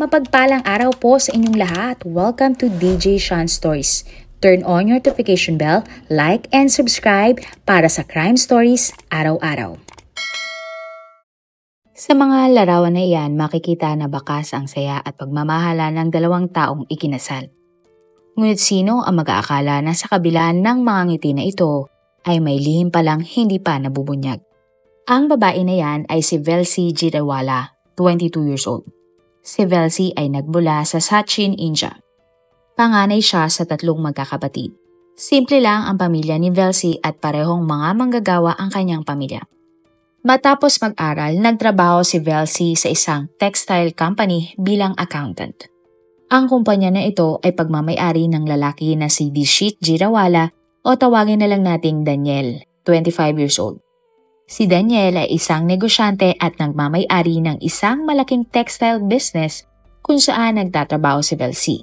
Mapagpalang araw po sa inyong lahat. Welcome to DJ Sean Stories. Turn on your notification bell, like and subscribe para sa crime stories araw-araw. Sa mga larawan na iyan, makikita na bakas ang saya at pagmamahala ng dalawang taong ikinasal. Ngunit sino ang mag-aakala na sa kabila ng mga ngiti na ito ay may lihim palang hindi pa nabubunyag? Ang babae na yan ay si Velsi Jirawala, 22 years old. Si Velsi ay nagmula sa Sachin, India. Panganay siya sa 3 magkakapatid. Simple lang ang pamilya ni Velsi at parehong mga manggagawa ang kanyang pamilya. Matapos mag-aral, nagtrabaho si Velsi sa isang textile company bilang accountant. Ang kumpanya na ito ay pagmamay-ari ng lalaki na si Dishit Jirawala o tawagin na lang nating Daniel, 25 years old. Si Daniel ay isang negosyante at nagmamay-ari ng isang malaking textile business kung saan nagtatrabaho si Velsi.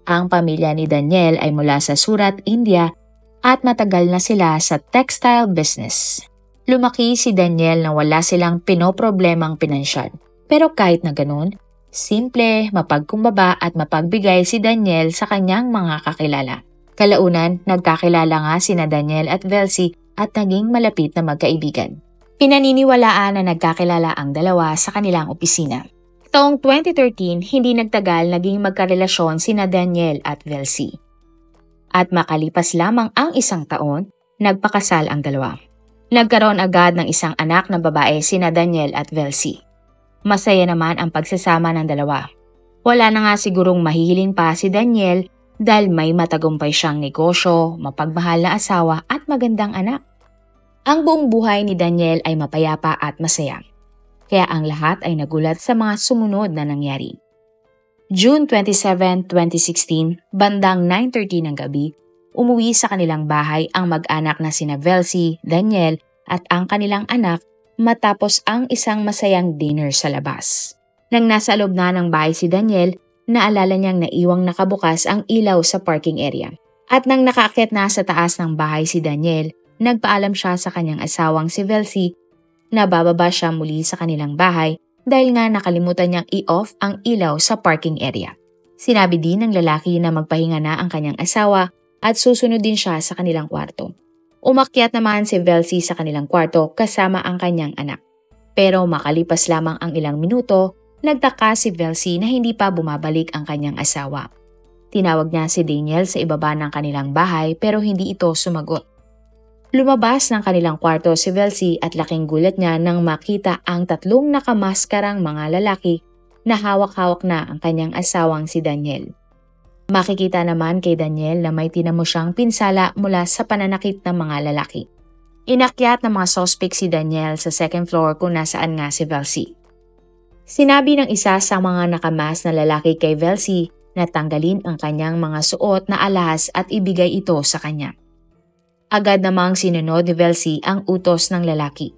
Ang pamilya ni Daniel ay mula sa Surat, India at matagal na sila sa textile business. Lumaki si Daniel na wala silang pinoproblemang pinansyal. Pero kahit na ganun, simple, mapagkumbaba at mapagbigay si Daniel sa kanyang mga kakilala. Kalaunan, nagkakilala nga sina Daniel at Velsi at naging malapit na magkaibigan. Pinaniniwalaan na nagkakilala ang dalawa sa kanilang opisina. Taong 2013, hindi nagtagal naging magkarelasyon sina Daniel at Velsi. At makalipas lamang ang 1 taon, nagpakasal ang dalawa. Nagkaroon agad ng isang anak na babae sina Daniel at Velsi. Masaya naman ang pagsasama ng dalawa. Wala na nga sigurong mahihiling pa si Daniel dahil may matagumpay siyang negosyo, mapagmahal na asawa at magandang anak. Ang buong buhay ni Daniel ay mapayapa at masaya. Kaya ang lahat ay nagulat sa mga sumunod na nangyari. June 27, 2016, bandang 9:30 ng gabi, umuwi sa kanilang bahay ang mag-anak na sina Velsi, Daniel at ang kanilang anak matapos ang isang masayang dinner sa labas. Nang nasa loob na ng bahay si Daniel, naalala niyang naiwang nakabukas ang ilaw sa parking area. At nang nakaakyat na sa taas ng bahay si Daniel, nagpaalam siya sa kanyang asawang si Velsi na bababa siya muli sa kanilang bahay dahil nga nakalimutan niyang i-off ang ilaw sa parking area. Sinabi din ng lalaki na magpahinga na ang kanyang asawa at susunod din siya sa kanilang kwarto. Umakyat naman si Velsi sa kanilang kwarto kasama ang kanyang anak. Pero makalipas lamang ang ilang minuto, nagtaka si Velsi na hindi pa bumabalik ang kanyang asawa. Tinawag niya si Daniel sa ibaba ng kanilang bahay pero hindi ito sumagot. Lumabas ng kanilang kwarto si Velsi at laking gulat niya nang makita ang 3 nakamaskarang mga lalaki na hawak-hawak na ang kanyang asawang si Daniel. Makikita naman kay Daniel na may tinamo siyang pinsala mula sa pananakit ng mga lalaki. Inakyat ng mga suspect si Daniel sa 2nd floor kung nasaan nga si Velsi. Sinabi ng isa sa mga nakamas na lalaki kay Velsi na tanggalin ang kanyang mga suot na alahas at ibigay ito sa kanya. Agad namang sinunod ni Velsi ang utos ng lalaki.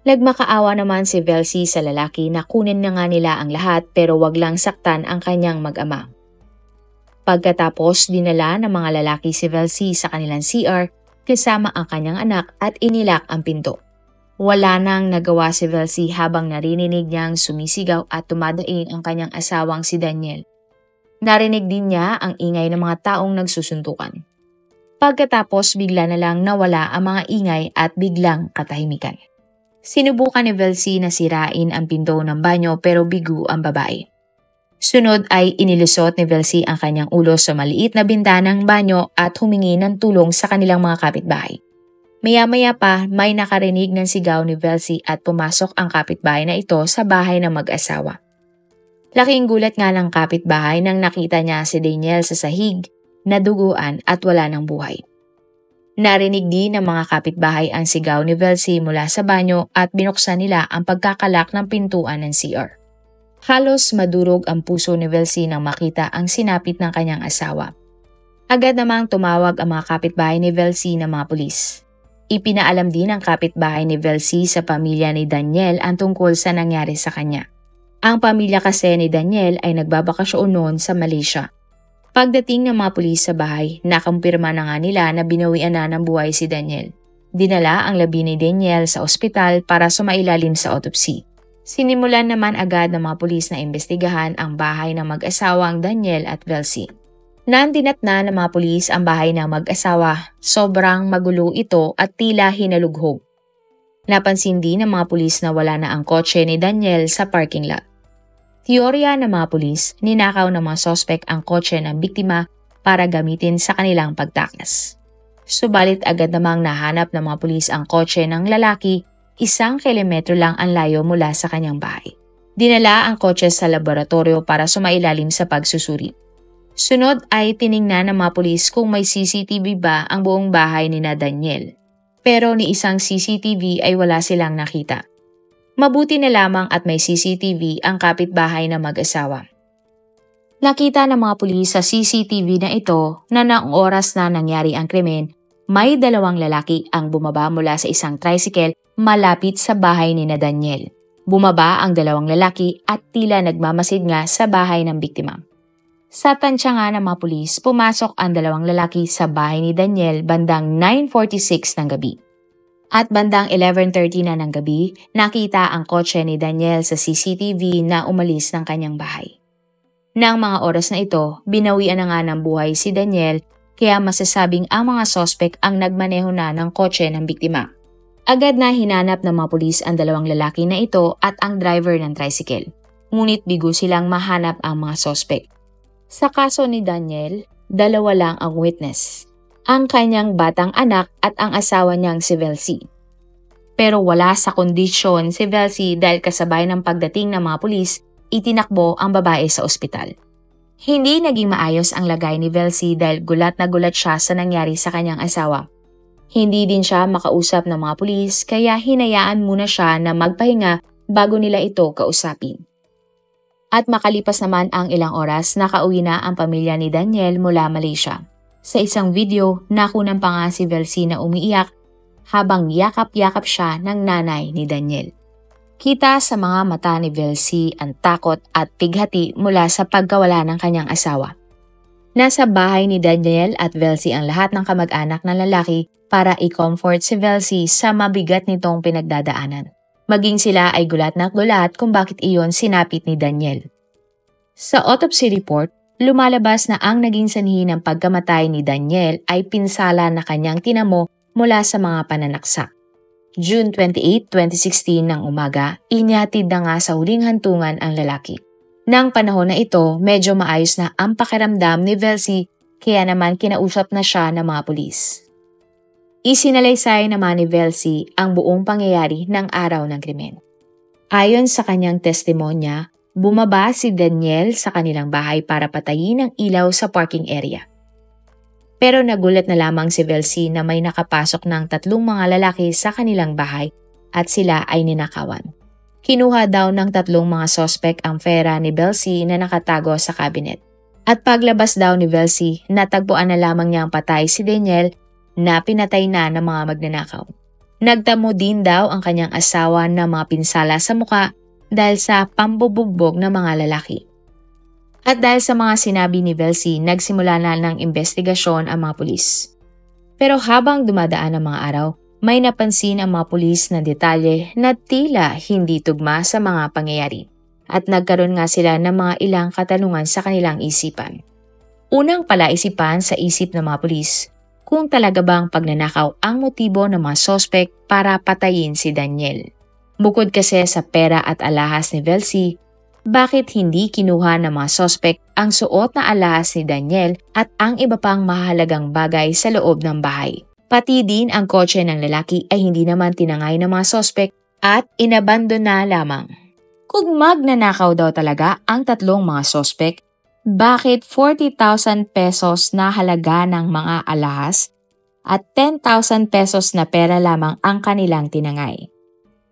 Nagmakaawa naman si Velsi sa lalaki na kunin na nga nila ang lahat pero wag lang saktan ang kanyang mag-ama. Pagkatapos, dinala ng mga lalaki si Velsi sa kanilang CR kasama ang kanyang anak at inilak ang pinto. Wala nang nagawa si Velsi habang narinig niyang sumisigaw at tumadain ang kanyang asawang si Daniel. Narinig din niya ang ingay ng mga taong nagsusuntukan. Pagkatapos bigla na lang nawala ang mga ingay at biglang katahimikan. Sinubukan ni Velsi na sirain ang pinto ng banyo pero bigo ang babae. Sunod ay inilusot ni Velsi ang kanyang ulo sa maliit na bintanang banyo at humingi ng tulong sa kanilang mga kapitbahay. Maya-maya pa may nakarinig ng sigaw ni Velsi at pumasok ang kapitbahay na ito sa bahay ng mag-asawa. Laking gulat nga ng kapitbahay nang nakita niya si Daniel sa sahig, naduguan at wala ng buhay. Narinig din ng mga kapitbahay ang sigaw ni Velsi mula sa banyo at binuksan nila ang pagkakalak ng pintuan ng CR. Halos madurog ang puso ni Velsi nang makita ang sinapit ng kanyang asawa. Agad namang tumawag ang mga kapitbahay ni Velsi ng mga pulis. Ipinaalam din ng kapitbahay ni Velsi sa pamilya ni Daniel ang tungkol sa nangyari sa kanya. Ang pamilya kasi ni Daniel ay nagbabakasyon noon sa Malaysia. Pagdating ng mga pulis sa bahay, nakumpirma na nga nila na binawian na ng buhay si Daniel. Dinala ang labi ni Daniel sa ospital para sumailalim sa autopsy. Sinimulan naman agad ng mga pulis na imbestigahan ang bahay ng mag-asawang Daniel at Velcy. Nandinatnan ng mga pulis ang bahay ng mag-asawa, sobrang magulo ito at tila hinalughog. Napansin din ng mga pulis na wala na ang kotse ni Daniel sa parking lot. Teorya ng mga pulis, ninakaw ng mga sospek ang kotse ng biktima para gamitin sa kanilang pagtakas. Subalit agad namang nahanap ng mga pulis ang kotse ng lalaki, 1 kilometro lang ang layo mula sa kanyang bahay. Dinala ang kotse sa laboratorio para sumailalim sa pagsusuri. Sunod ay tiningnan ng mga pulis kung may CCTV ba ang buong bahay ni na Daniel. Pero ni isang CCTV ay wala silang nakita. Mabuti na lamang at may CCTV ang kapitbahay na mag-asawa. Nakita ng mga pulis sa CCTV na ito na noong oras na nangyari ang krimen, may 2 lalaki ang bumaba mula sa isang tricycle malapit sa bahay ni na Daniel. Bumaba ang 2 lalaki at tila nagmamasid nga sa bahay ng biktima. Sa tansya nga ng mga pulis, pumasok ang 2 lalaki sa bahay ni Daniel bandang 9:46 ng gabi. At bandang 11:30 na ng gabi, nakita ang kotse ni Daniel sa CCTV na umalis ng kanyang bahay. Nang mga oras na ito, binawian na nga ng buhay si Daniel, kaya masasabing ang mga sospek ang nagmaneho na ng kotse ng biktima. Agad na hinanap ng mga pulis ang 2 lalaki na ito at ang driver ng tricycle. Ngunit bigo silang mahanap ang mga sospek. Sa kaso ni Daniel, 2 lang ang witness, ang kanyang batang anak at ang asawa niyang si Velcy. Pero wala sa kondisyon si Velcy dahil kasabay ng pagdating ng mga pulis, itinakbo ang babae sa ospital. Hindi naging maayos ang lagay ni Velcy dahil gulat na gulat siya sa nangyari sa kanyang asawa. Hindi din siya makausap ng mga pulis kaya hinayaan muna siya na magpahinga bago nila ito kausapin. At makalipas naman ang ilang oras, nakauwi na ang pamilya ni Daniel mula Malaysia. Sa isang video, nakunan pa nga si Velcy na umiiyak habang yakap-yakap siya ng nanay ni Daniel. Kita sa mga mata ni Velcy ang takot at pighati mula sa pagkawala ng kanyang asawa. Nasa bahay ni Daniel at Velcy ang lahat ng kamag-anak ng lalaki para i-comfort si Velcy sa mabigat nitong pinagdadaanan. Maging sila ay gulat na gulat kung bakit iyon sinapit ni Daniel. Sa autopsy report, lumalabas na ang naging sanhi ng pagkamatay ni Daniel ay pinsala na kanyang tinamo mula sa mga pananaksak. June 28, 2016 ng umaga, inyatid na nga sa huling hantungan ang lalaki. Nang panahon na ito, medyo maayos na ang pakiramdam ni Velcy kaya naman kinausap na siya ng mga pulis. Isinalaysay naman ni Velcy ang buong pangyayari ng araw ng krimen. Ayon sa kanyang testimonya, bumaba si Daniel sa kanilang bahay para patayin ang ilaw sa parking area. Pero nagulat na lamang si Velcy na may nakapasok ng 3 mga lalaki sa kanilang bahay at sila ay ninakawan. Kinuha daw ng 3 mga sospek ang pera ni Velcy na nakatago sa cabinet. At paglabas daw ni Velcy, natagpuan na lamang niyang patay si Daniel na pinatay na ng mga magnanakaw. Nagtamo din daw ang kanyang asawa ng mga pinsala sa muka dahil sa pambubugbog ng mga lalaki. At dahil sa mga sinabi ni Velcy, nagsimula na ng investigasyon ang mga pulis. Pero habang dumadaan ang mga araw, may napansin ang mga pulis na detalye na tila hindi tugma sa mga pangyayari. At nagkaroon nga sila ng mga ilang katanungan sa kanilang isipan. Unang palaisipan sa isip ng mga pulis, kung talaga bang pagnanakaw ang motibo ng mga sospek para patayin si Daniel. Bukod kasi sa pera at alahas ni Velcy, bakit hindi kinuha ng mga sospek ang suot na alahas ni Daniel at ang iba pang mahalagang bagay sa loob ng bahay? Pati din ang kotse ng lalaki ay hindi naman tinangay ng mga sospek at inabandona lamang. Kung magnanakaw daw talaga ang 3 mga sospek, bakit 40,000 pesos na halaga ng mga alahas at 10,000 pesos na pera lamang ang kanilang tinangay?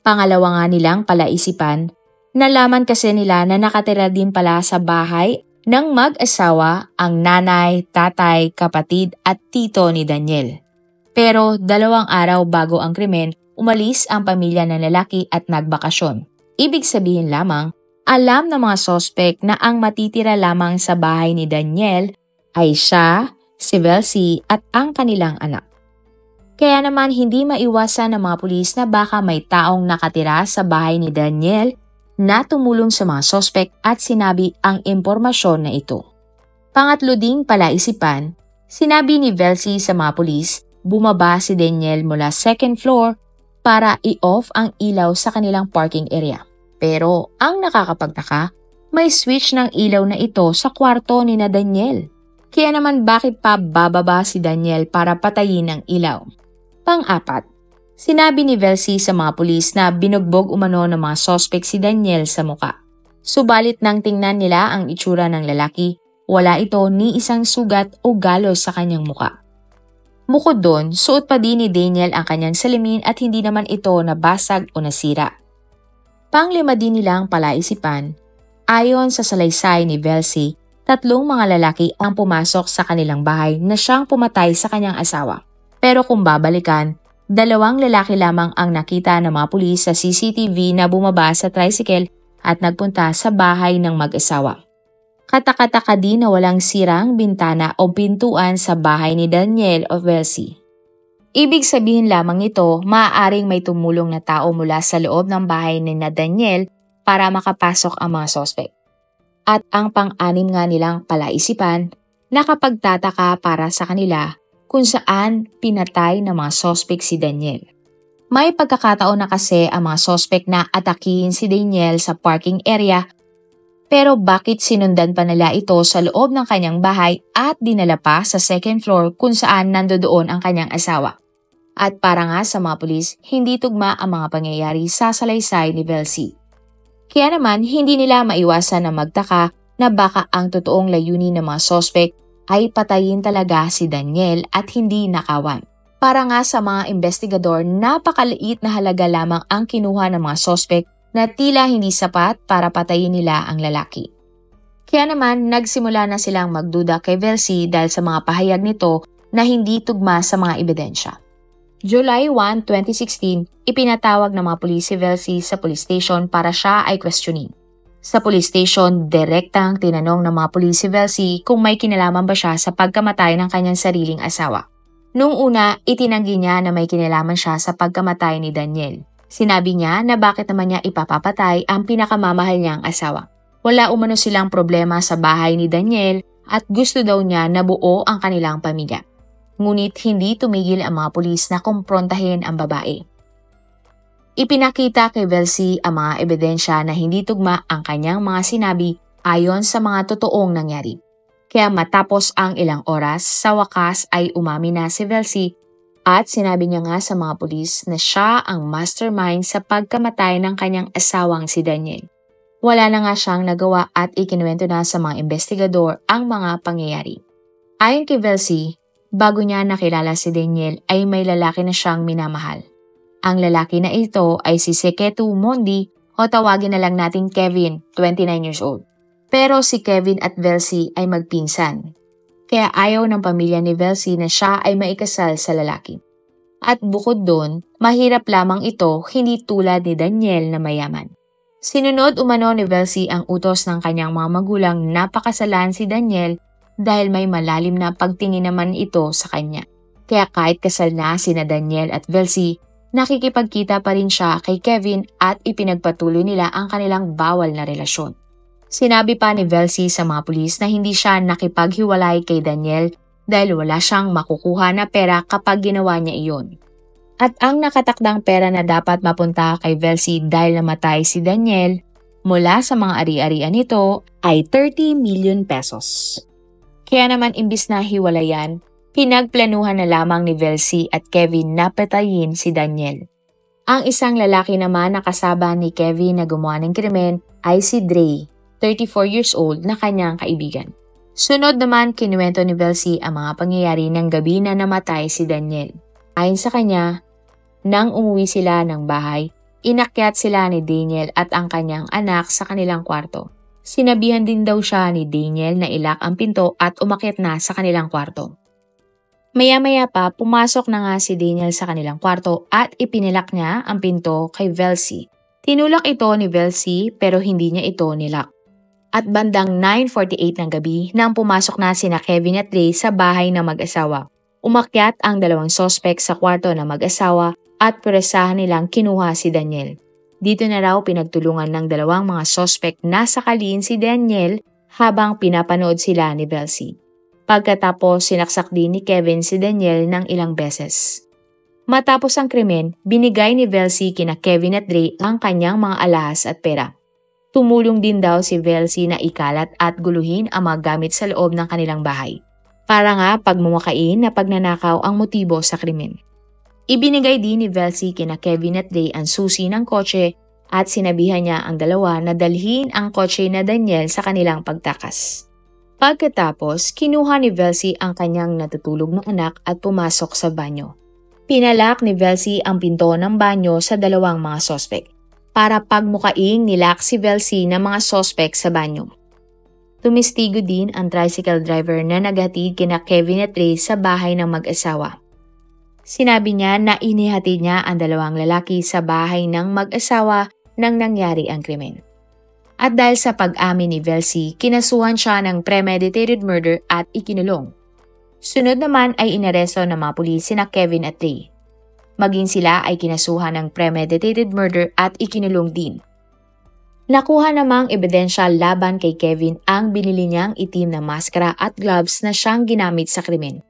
Pangalawa nga nilang palaisipan, nalaman kasi nila na nakatira din pala sa bahay ng mag-asawa ang nanay, tatay, kapatid at tito ni Daniel. Pero 2 araw bago ang krimen, umalis ang pamilya ng lalaki at nagbakasyon. Ibig sabihin lamang, alam ng mga sospek na ang matitira lamang sa bahay ni Daniel ay siya, si Velcy at ang kanilang anak. Kaya naman hindi maiwasan ng mga pulis na baka may taong nakatira sa bahay ni Daniel na tumulong sa mga sospek at sinabi ang impormasyon na ito. Pangatlo ding palaisipan, sinabi ni Velcy sa mga pulis, bumaba si Daniel mula second floor para i-off ang ilaw sa kanilang parking area. Pero ang nakakapagtaka, may switch ng ilaw na ito sa kwarto ni na Daniel. Kaya naman bakit pa bababa si Daniel para patayin ang ilaw? Pang-apat, sinabi ni Velcy sa mga pulis na binugbog umano ng mga sospek si Daniel sa muka. Subalit nang tingnan nila ang itsura ng lalaki, wala ito ni isang sugat o galos sa kanyang muka. Bukod doon, suot pa din ni Daniel ang kanyang salamin at hindi naman ito nabasag o nasira. Panglima din nilang palaisipan, ayon sa salaysay ni Velcy, 3 mga lalaki ang pumasok sa kanilang bahay na siyang pumatay sa kanyang asawa. Pero kung babalikan, 2 lalaki lamang ang nakita ng mga pulis sa CCTV na bumaba sa tricycle at nagpunta sa bahay ng mag-asawa. Katakataka din na walang sirang bintana o pintuan sa bahay ni Daniel o Velcy. Ibig sabihin lamang ito, maaaring may tumulong na tao mula sa loob ng bahay ni na Daniel para makapasok ang mga sospek. At ang pang-anim nga nilang palaisipan, nakapagtataka para sa kanila kung saan pinatay ng mga sospek si Daniel. May pagkakataon na kasi ang mga sospek na atakihin si Daniel sa parking area. Pero bakit sinundan pa nila ito sa loob ng kanyang bahay at dinala pa sa second floor kung saan nandoon ang kanyang asawa? At para nga sa mga pulis, hindi tugma ang mga pangyayari sa salaysay ni Velcy. Kaya naman hindi nila maiwasan na magtaka na baka ang totoong layunin ng mga sospek ay patayin talaga si Daniel at hindi nakawan. Para nga sa mga investigador, napakaliit na halaga lamang ang kinuha ng mga sospek na tila hindi sapat para patayin nila ang lalaki. Kaya naman nagsimula na silang magduda kay Velcy dahil sa mga pahayag nito na hindi tugma sa mga ebidensya. July 1, 2016, ipinatawag ng mga pulis si Velcy sa police station para siya ay questioning. Sa police station, direktang tinanong ng mga pulis si Velcy kung may kinalaman ba siya sa pagkamatay ng kanyang sariling asawa. Noong una, itinanggi niya na may kinalaman siya sa pagkamatay ni Daniel. Sinabi niya na bakit naman niya ipapapatay ang pinakamamahal niyang asawa. Wala umano silang problema sa bahay ni Daniel at gusto daw niya na buo ang kanilang pamilya. Ngunit hindi tumigil ang mga pulis na kumprontahin ang babae. Ipinakita kay Velcy ang mga ebidensya na hindi tugma ang kanyang mga sinabi ayon sa mga totoong nangyari. Kaya matapos ang ilang oras, sa wakas ay umamin na si Velcy at sinabi niya nga sa mga pulis na siya ang mastermind sa pagkamatay ng kanyang asawang si Daniel. Wala na nga siyang nagawa at ikinuwento na sa mga investigador ang mga pangyayari. Ayon kay Velcy, bago niya nakilala si Daniel ay may lalaki na siyang minamahal. Ang lalaki na ito ay si Seketu Mondi o tawagin na lang natin Kevin, 29 years old. Pero si Kevin at Velcy ay magpinsan. Kaya ayaw ng pamilya ni Velcy na siya ay maikasal sa lalaki. At bukod doon, mahirap lamang ito hindi tulad ni Daniel na mayaman. Sinunod umano ni Velcy ang utos ng kanyang mga magulang na pakasalan si Daniel dahil may malalim na pagtingin naman ito sa kanya. Kaya kahit kasal na sina Daniel at Velcy, nakikipagkita pa rin siya kay Kevin at ipinagpatuloy nila ang kanilang bawal na relasyon. Sinabi pa ni Velcy sa mga pulis na hindi siya nakipaghiwalay kay Daniel dahil wala siyang makukuha na pera kapag ginawa niya iyon. At ang nakatakdang pera na dapat mapunta kay Velcy dahil namatay si Daniel mula sa mga ari-arian nito ay 30 million pesos. Kaya naman imbis na hiwalayan, pinagplanuhan na lamang ni Velcy at Kevin na patayin si Daniel. Ang isang lalaki naman na kasama ni Kevin na gumawa ng krimen ay si Dre, 34 years old na kanyang kaibigan. Sunod naman kinuwento ni Velcy ang mga pangyayari ng gabi na namatay si Daniel. Ayon sa kanya, nang umuwi sila ng bahay, inakyat sila ni Daniel at ang kanyang anak sa kanilang kwarto. Sinabihan din daw siya ni Daniel na ilak ang pinto at umakyat na sa kanilang kwarto. Maya-maya pa, pumasok na nga si Daniel sa kanilang kwarto at ipinilak niya ang pinto kay Velcy. Tinulak ito ni Velcy pero hindi niya ito nilak. At bandang 9:48 ng gabi nang pumasok na sina Kevin at Ray sa bahay ng mag-asawa. Umakyat ang dalawang sospek sa kwarto ng mag-asawa at puresahan nilang kinuha si Daniel. Dito na raw pinagtulungan ng dalawang mga sospek na sakalin si Daniel habang pinapanood sila ni Velcy. Pagkatapos sinaksak din ni Kevin si Daniel ng ilang beses. Matapos ang krimen, binigay ni Velcy kina Kevin at Dre ang kanyang mga alahas at pera. Tumulong din daw si Velcy na ikalat at guluhin ang mga gamit sa loob ng kanilang bahay. Para nga pagmumakain na pagnanakaw ang motibo sa krimen. Ibinigay din ni Velcy kina Kevin at Dre ang susi ng kotse at sinabihan niya ang dalawa na dalhin ang kotse na Daniel sa kanilang pagtakas. Pagkatapos, kinuha ni Velcy ang kanyang natutulog na anak at pumasok sa banyo. Pinalak ni Velcy ang pinto ng banyo sa dalawang mga sospek para pagmukaing nilak si Velcy ng mga sospek sa banyo. Tumistigo din ang tricycle driver na naghatid kina Kevin at Dre sa bahay ng mag-asawa. Sinabi niya na inihatid niya ang dalawang lalaki sa bahay ng mag-asawa nang nangyari ang krimen. At dahil sa pag-amin ni Velcy, kinasuhan siya ng premeditated murder at ikinulong. Sunod naman ay inaresto ng mga pulis sina Kevin at Dre. Maging sila ay kinasuhan ng premeditated murder at ikinulong din. Nakuha namang ebidensya laban kay Kevin ang binili niyang itim na maskara at gloves na siyang ginamit sa krimen.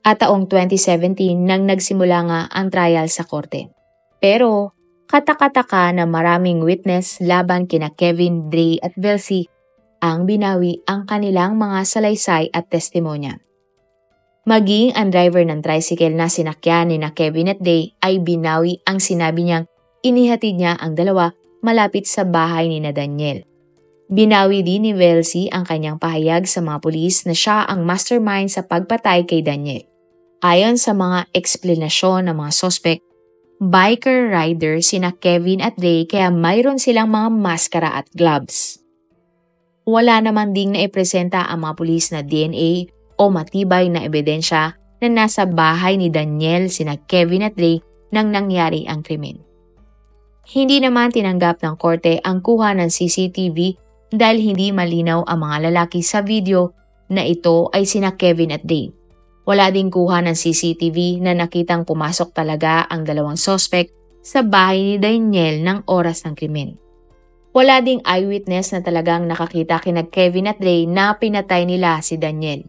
At taong 2017 nang nagsimula nga ang trial sa korte. Pero katakataka na maraming witness laban kina Kevin, Dre at Velcy ang binawi ang kanilang mga salaysay at testimonya. Maging ang driver ng tricycle na sinakyan ni na Kevin at Dre ay binawi ang sinabi niyang inihatid niya ang dalawa malapit sa bahay ni na Daniel. Binawi din ni Velcy ang kanyang pahayag sa mga pulis na siya ang mastermind sa pagpatay kay Daniel. Ayon sa mga eksplanasyon ng mga sospek, biker rider sina Kevin at Dre kaya mayroon silang mga maskara at gloves. Wala naman ding naipresenta ang mga pulis na DNA o matibay na ebidensya na nasa bahay ni Daniel sina Kevin at Dre nang nangyari ang krimen. Hindi naman tinanggap ng korte ang kuha ng CCTV dahil hindi malinaw ang mga lalaki sa video na ito ay sina Kevin at Dre. Wala ding kuha ng CCTV na nakitang pumasok talaga ang dalawang sospek sa bahay ni Daniel ng oras ng krimen. Wala ding eyewitness na talagang nakakita kina Kevin at Dre na pinatay nila si Daniel.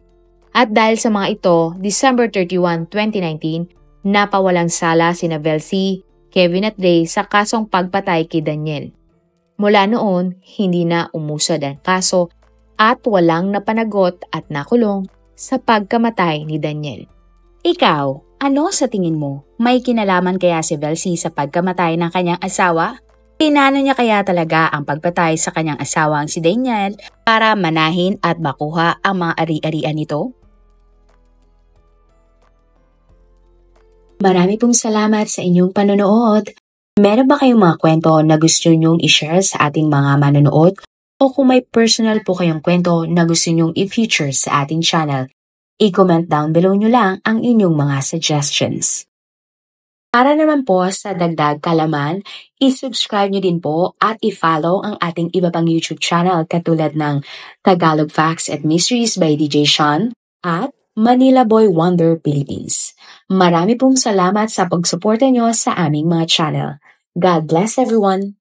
At dahil sa mga ito, December 31, 2019, napawalang sala sina Velcy, Kevin at Dre sa kasong pagpatay kay Daniel. Mula noon, hindi na umusad ang kaso at walang napanagot at nakulong sa pagkamatay ni Daniel. Ikaw, ano sa tingin mo? May kinalaman kaya si Velcy sa pagkamatay ng kanyang asawa? Pinano niya kaya talaga ang pagpatay sa kanyang asawang si Daniel para manahin at makuha ang mga ari-arian nito? Marami pong salamat sa inyong panonood. Meron ba kayong mga kwento na gusto nyong i-share sa ating mga manonood? O kung may personal po kayong kwento na gusto nyong i-feature sa ating channel, i-comment down below nyo lang ang inyong mga suggestions. Para naman po sa dagdag kalaman, i-subscribe nyo din po at i-follow ang ating iba pang YouTube channel katulad ng Tagalog Facts and Mysteries by DJ Sean at Manila Boy Wonder Philippines. Marami pong salamat sa pagsuporta nyo sa aming mga channel. God bless everyone!